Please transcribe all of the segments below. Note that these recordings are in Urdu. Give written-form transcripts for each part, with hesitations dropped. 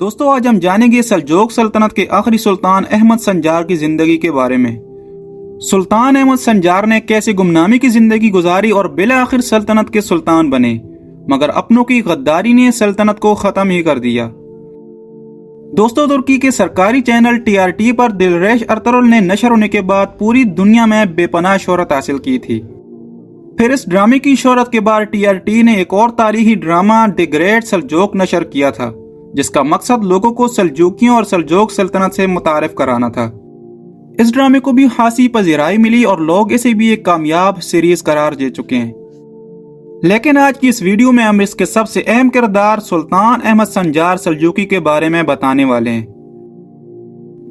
دوستو آج ہم جانیں گے سلجوق سلطنت کے آخری سلطان احمد سنجار کی زندگی کے بارے میں۔ سلطان احمد سنجار نے کیسے گمنامی کی زندگی گزاری اور بالآخر سلطنت کے سلطان بنے، مگر اپنوں کی غداری نے سلطنت کو ختم ہی کر دیا۔ دوستو ترکی کے سرکاری چینل TRT پر دلریش ارطغرل نے نشر ہونے کے بعد پوری دنیا میں بے پناہ شہرت حاصل کی تھی۔ پھر اس ڈرامے کی شہرت کے بعد TRT نے ایک اور تاریخی ڈرامہ دی گریٹ سلجوق نشر کیا تھا، جس کا مقصد لوگوں کو سلجوقیوں اور سلجوق سلطنت سے متعارف کرانا تھا۔ اس ڈرامے کو بھی خاصی پذیرائی ملی اور لوگ اسے بھی ایک کامیاب سیریز قرار دے چکے ہیں۔ لیکن آج کی اس ویڈیو میں ہم اس کے سب سے اہم کردار سلطان احمد سنجار سلجوقی کے بارے میں بتانے والے ہیں۔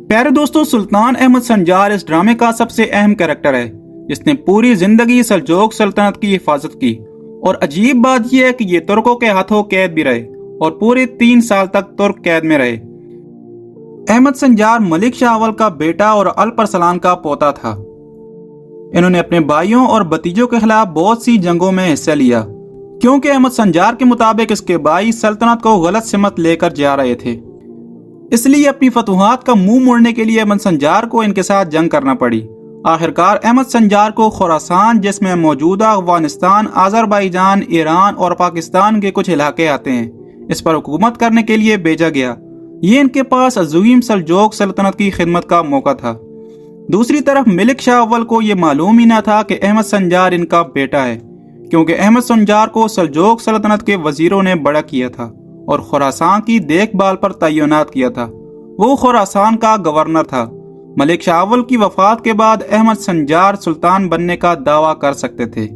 پیارے دوستو، سلطان احمد سنجار اس ڈرامے کا سب سے اہم کریکٹر ہے، جس نے پوری زندگی سلجوق سلطنت کی حفاظت کی، اور عجیب بات یہ ہے کہ یہ ترکوں کے ہاتھوں قید بھی رہے اور پورے 3 سال تک ترک قید میں رہے۔ احمد سنجار ملک شاہ اول کا بیٹا اور الپرسلان کا پوتا تھا۔ انہوں نے اپنے بھائیوں اور بھتیجوں کے خلاف بہت سی جنگوں میں حصہ لیا، کیونکہ احمد سنجار کے مطابق اس کے بھائی سلطنت کو غلط سمت لے کر جا رہے تھے۔ اس لیے اپنی فتوحات کا منہ موڑنے کے لیے احمد سنجار کو ان کے ساتھ جنگ کرنا پڑی۔ آخرکار احمد سنجار کو خراسان، جس میں موجودہ افغانستان، آذربائیجان، ایران اور پاکستان کے کچھ علاقے آتے ہیں، اس پر حکومت کرنے کے لیے بھیجا گیا۔ یہ ان کے پاس عظیم سلجوق سلطنت کی خدمت کا موقع تھا۔ دوسری طرف ملک شاہ اول کو یہ معلوم ہی نہ تھا کہ احمد سنجار ان کا بیٹا ہے، کیونکہ احمد سنجار کو سلجوق سلطنت کے وزیروں نے بڑا کیا تھا اور خراسان کی دیکھ بھال پر تعینات کیا تھا۔ وہ خراسان کا گورنر تھا۔ ملک شاہ اول کی وفات کے بعد احمد سنجار سلطان بننے کا دعویٰ کر سکتے تھے،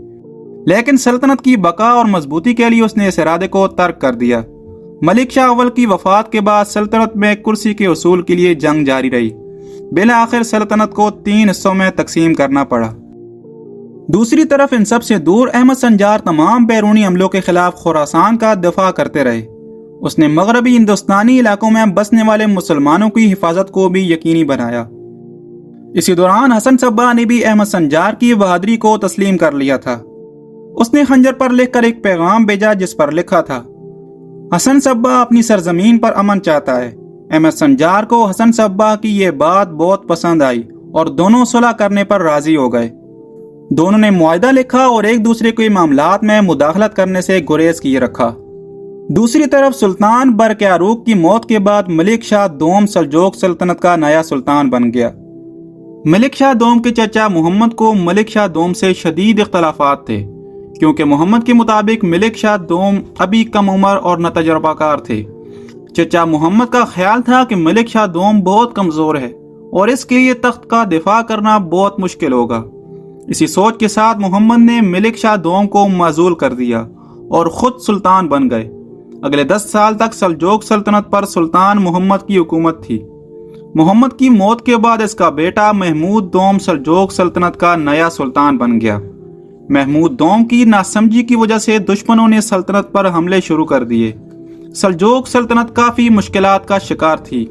لیکن سلطنت کی بقا اور مضبوطی کے لیے اس نے اس ارادے کو ترک کر دیا۔ ملک شاہ اول کی وفات کے بعد سلطنت میں کرسی کے حصول کے لیے جنگ جاری رہی۔ بالآخر سلطنت کو 3 حصوں میں تقسیم کرنا پڑا۔ دوسری طرف ان سب سے دور احمد سنجار تمام بیرونی حملوں کے خلاف خراسان کا دفاع کرتے رہے۔ اس نے مغربی ہندوستانی علاقوں میں بسنے والے مسلمانوں کی حفاظت کو بھی یقینی بنایا۔ اسی دوران حسن صبا نے بھی احمد سنجار کی بہادری کو تسلیم کر لیا تھا۔ اس نے خنجر پر لکھ کر ایک پیغام بھیجا جس پر لکھا تھا، حسن صبا اپنی سرزمین پر امن چاہتا ہے۔ احمد سنجار کو حسن صبا کی یہ بات بہت پسند آئی اور دونوں صلح کرنے پر راضی ہو گئے۔ دونوں نے معاہدہ لکھا اور ایک دوسرے کے معاملات میں مداخلت کرنے سے گریز کیے رکھا۔ دوسری طرف سلطان برقیاروق کی موت کے بعد ملک شاہ دوم سلجوق سلطنت کا نیا سلطان بن گیا۔ ملک شاہ دوم کے چچا محمد کو ملک شاہ دوم سے شدید اختلافات تھے، کیونکہ محمد کے مطابق ملک شاہ دوم ابھی کم عمر اور نہ تجربہ کار تھے۔ چچا محمد کا خیال تھا کہ ملک شاہ دوم بہت کمزور ہے اور اس کے لیے تخت کا دفاع کرنا بہت مشکل ہوگا۔ اسی سوچ کے ساتھ محمد نے ملک شاہ دوم کو معزول کر دیا اور خود سلطان بن گئے۔ اگلے 10 سال تک سلجوق سلطنت پر سلطان محمد کی حکومت تھی۔ محمد کی موت کے بعد اس کا بیٹا محمود دوم سلجوق سلطنت کا نیا سلطان بن گیا۔ محمود دوم کی ناسمجھی کی وجہ سے دشمنوں نے سلطنت پر حملے شروع کر دیے۔ سلجوق سلطنت کافی مشکلات کا شکار تھی،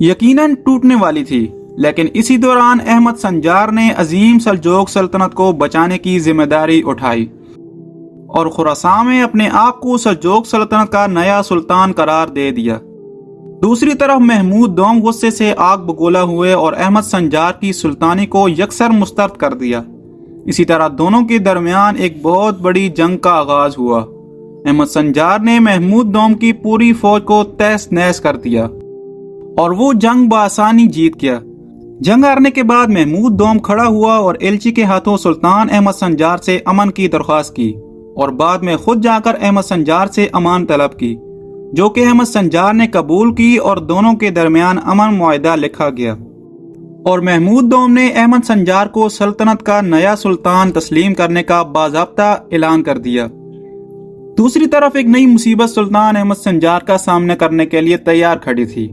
یقیناً ٹوٹنے والی تھی، لیکن اسی دوران احمد سنجار نے عظیم سلجوق سلطنت کو بچانے کی ذمہ داری اٹھائی اور خراسان میں اپنے آپ کو سلجوق سلطنت کا نیا سلطان قرار دے دیا۔ دوسری طرف محمود دوم غصے سے آگ بگولا ہوئے اور احمد سنجار کی سلطانی کو یکسر مسترد کر دیا۔ اسی طرح دونوں کے درمیان ایک بہت بڑی جنگ کا آغاز ہوا۔ احمد سنجار نے محمود دوم کی پوری فوج کو تہس نہس کر دیا اور وہ جنگ بآسانی جیت گیا۔ جنگ ہارنے کے بعد محمود دوم کھڑا ہوا اور ایلچی کے ہاتھوں سلطان احمد سنجار سے امن کی درخواست کی اور بعد میں خود جا کر احمد سنجار سے امان طلب کی، جو کہ احمد سنجار نے قبول کی اور دونوں کے درمیان امن معاہدہ لکھا گیا اور محمود دوم نے احمد سنجار کو سلطنت کا نیا سلطان تسلیم کرنے کا باضابطہ اعلان کر دیا۔ دوسری طرف ایک نئی مصیبت سلطان احمد سنجار کا سامنا کرنے کے لیے تیار کھڑی تھی۔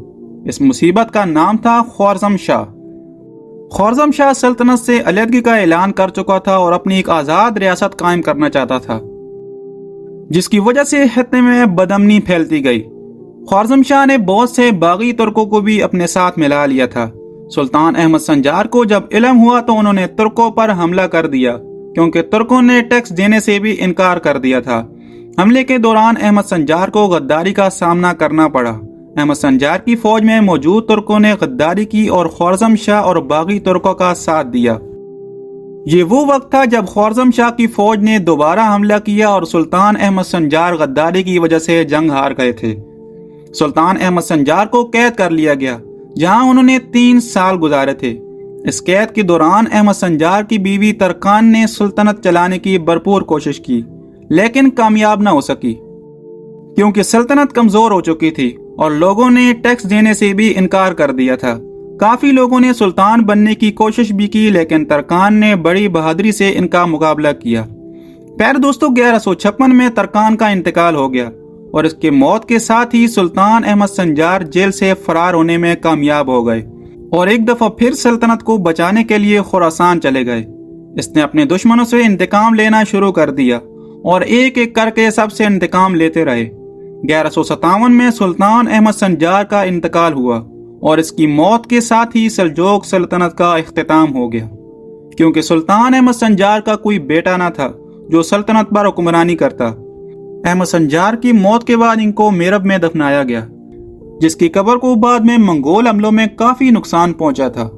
اس مصیبت کا نام تھا خوارزم شاہ۔ خوارزم شاہ سلطنت سے علیحدگی کا اعلان کر چکا تھا اور اپنی ایک آزاد ریاست قائم کرنا چاہتا تھا، جس کی وجہ سے خطے میں بدامنی پھیلتی گئی۔ خوارزم شاہ نے بہت سے باغی ترکوں کو بھی اپنے ساتھ ملا لیا تھا۔ سلطان احمد سنجار کو جب علم ہوا تو انہوں نے ترکوں پر حملہ کر دیا، کیونکہ ترکوں نے ٹیکس دینے سے بھی انکار کر دیا تھا۔ حملے کے دوران احمد سنجار کو غداری کا سامنا کرنا پڑا۔ احمد سنجار کی فوج میں موجود ترکوں نے غداری کی اور خوارزم شاہ اور باقی ترکوں کا ساتھ دیا۔ یہ وہ وقت تھا جب خوارزم شاہ کی فوج نے دوبارہ حملہ کیا اور سلطان احمد سنجار غداری کی وجہ سے جنگ ہار گئے تھے۔ سلطان احمد سنجار کو قید کر لیا گیا، جہاں انہوں نے 3 سال گزارے تھے۔ اس قید کے دوران احمد سنجار کی بیوی ترکان نے سلطنت چلانے کی بھرپور کوشش کی، لیکن کامیاب نہ ہو سکی، کیونکہ سلطنت کمزور ہو چکی تھی اور لوگوں نے ٹیکس دینے سے بھی انکار کر دیا تھا۔ کافی لوگوں نے سلطان بننے کی کوشش بھی کی، لیکن ترکان نے بڑی بہادری سے ان کا مقابلہ کیا۔ پیارے دوستو، 1156 میں ترکان کا انتقال ہو گیا اور اس کے موت کے ساتھ ہی سلطان احمد سنجار جیل سے فرار ہونے میں کامیاب ہو گئے اور ایک دفعہ پھر سلطنت کو بچانے کے لیے خراسان چلے گئے۔ اس نے اپنے دشمنوں سے انتقام لینا شروع کر دیا اور ایک ایک کر کے سب سے انتقام لیتے رہے۔ 1157 میں سلطان احمد سنجار کا انتقال ہوا اور اس کی موت کے ساتھ ہی سلجوق سلطنت کا اختتام ہو گیا، کیونکہ سلطان احمد سنجار کا کوئی بیٹا نہ تھا جو سلطنت پر حکمرانی کرتا۔ احمد سنجار کی موت کے بعد ان کو میرب میں دفنایا گیا، جس کی قبر کو بعد میں منگول حملوں میں کافی نقصان پہنچا تھا۔